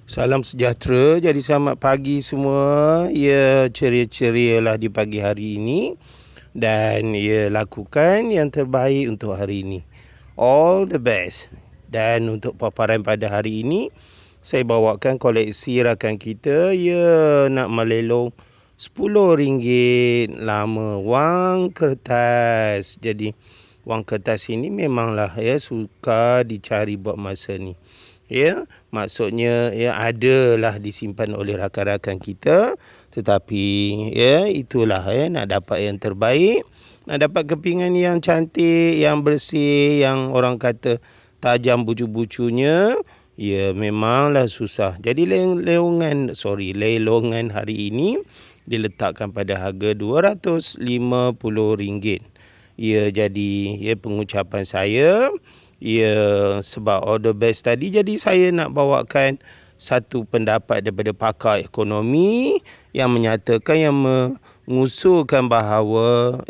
Salam sejahtera, jadi selamat pagi semua. Ya, ceria-cerialah di pagi hari ini. Dan ya, lakukan yang terbaik untuk hari ini. All the best. Dan untuk paparan pada hari ini, saya bawakan koleksi rakan kita. Ya, nak melelong RM10 lama wang kertas. Jadi, wang kertas ini memanglah suka dicari buat masa ni. Ya, maksudnya adalah disimpan oleh rakan-rakan kita, tetapi itulah nak dapat yang terbaik, nak dapat kepingan yang cantik, yang bersih, yang orang kata tajam bucu-bucunya, memanglah susah. Jadi lelongan hari ini diletakkan pada harga RM250. Jadi pengucapan saya, sebab all the best tadi, jadi saya nak bawakan satu pendapat daripada pakar ekonomi yang menyatakan, yang mengusulkan bahawa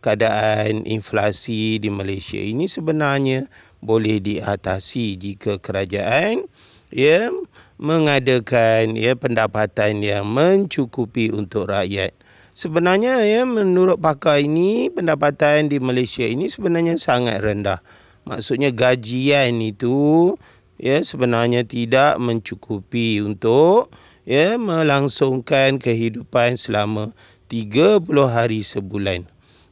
keadaan inflasi di Malaysia ini sebenarnya boleh diatasi jika kerajaan mengadakan pendapatan yang mencukupi untuk rakyat. Sebenarnya menurut pakar ini, pendapatan di Malaysia ini sebenarnya sangat rendah. Maksudnya gajian itu sebenarnya tidak mencukupi untuk melangsungkan kehidupan selama 30 hari sebulan.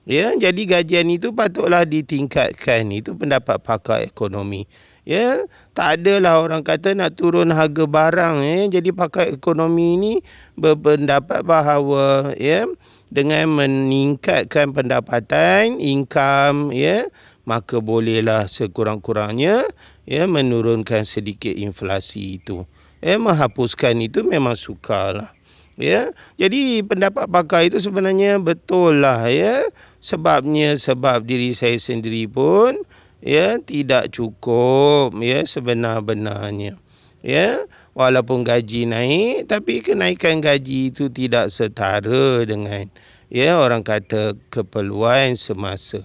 Jadi gajian itu patutlah ditingkatkan. Itu pendapat pakar ekonomi. Tak adalah orang kata nak turun harga barang. Jadi pakar ekonomi ini berpendapat bahawa dengan meningkatkan pendapatan, income, maka bolehlah sekurang-kurangnya menurunkan sedikit inflasi itu. Menghapuskan itu memang sukarlah. Jadi pendapat pakar itu sebenarnya betul lah. Sebab diri saya sendiri pun tidak cukup sebenar-benarnya. Walaupun gaji naik, tapi kenaikan gaji itu tidak setara dengan orang kata keperluan semasa.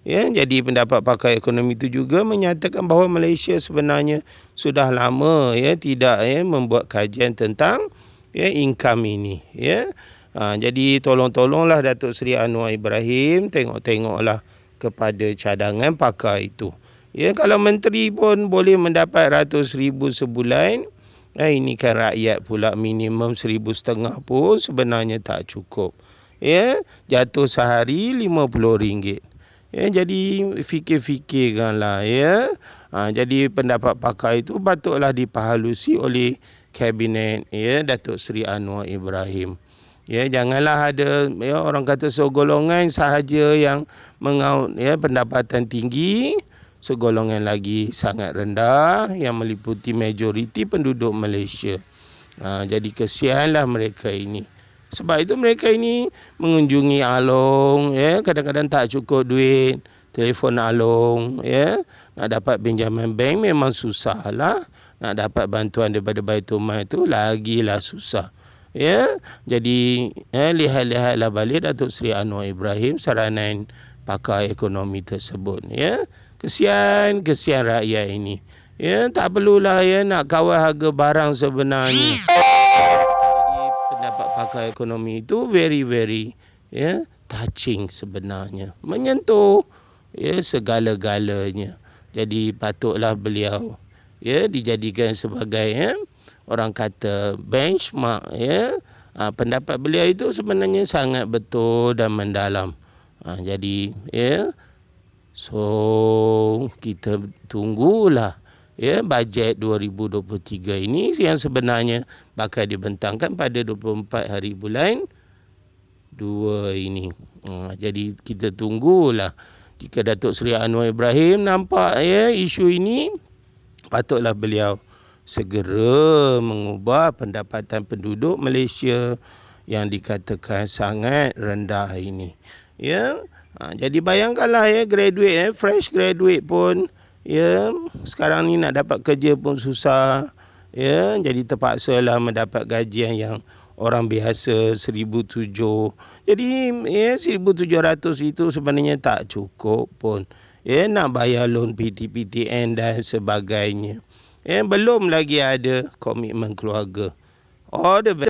Jadi pendapat pakar ekonomi itu juga menyatakan bahawa Malaysia sebenarnya sudah lama tidak membuat kajian tentang income ini. Jadi tolonglah Datuk Seri Anwar Ibrahim, tengoklah kepada cadangan pakar itu. Kalau menteri pun boleh mendapat ratus ribu sebulan, ini kan rakyat pula minimum 1,500 pun sebenarnya tak cukup. Jatuh sehari RM50. Jadi fikir-fikirkanlah. Jadi pendapat pakar itu patutlah diperhalusi oleh Kabinet Datuk Seri Anwar Ibrahim. Janganlah ada orang kata segolongan sahaja yang mengaut pendapatan tinggi, segolongan lagi sangat rendah yang meliputi majoriti penduduk Malaysia. Jadi kesianlah mereka ini. Sebab itu mereka ini mengunjungi Along, kadang-kadang tak cukup duit, telefon Along, nak dapat pinjaman bank memang susah lah. Nak dapat bantuan daripada Baitul Mal itu lagilah susah. Jadi lihat-lihatlah balik Datuk Seri Anwar Ibrahim, saranan pakar ekonomi tersebut. Kesian rakyat ini. Tak perlulah nak kawal harga barang sebenarnya. Pendapat pakar ekonomi itu very touching sebenarnya, menyentuh segala-galanya. Jadi patutlah beliau dijadikan sebagai orang kata benchmark. Pendapat beliau itu sebenarnya sangat betul dan mendalam. Jadi so kita tunggulah bajet 2023 ini yang sebenarnya bakal dibentangkan pada 24 hari bulan 2 ini. Jadi kita tunggulah. Jika Datuk Seri Anwar Ibrahim nampak isu ini, patutlah beliau segera mengubah pendapatan penduduk Malaysia yang dikatakan sangat rendah ini. Jadi bayangkanlah graduate, fresh graduate pun sekarang ni nak dapat kerja pun susah. Jadi terpaksalah mendapat gajian yang orang biasa 1,700. Jadi 1,700 itu sebenarnya tak cukup pun. Nak bayar loan PTPTN dan sebagainya. Belum lagi ada komitmen keluarga. All the best.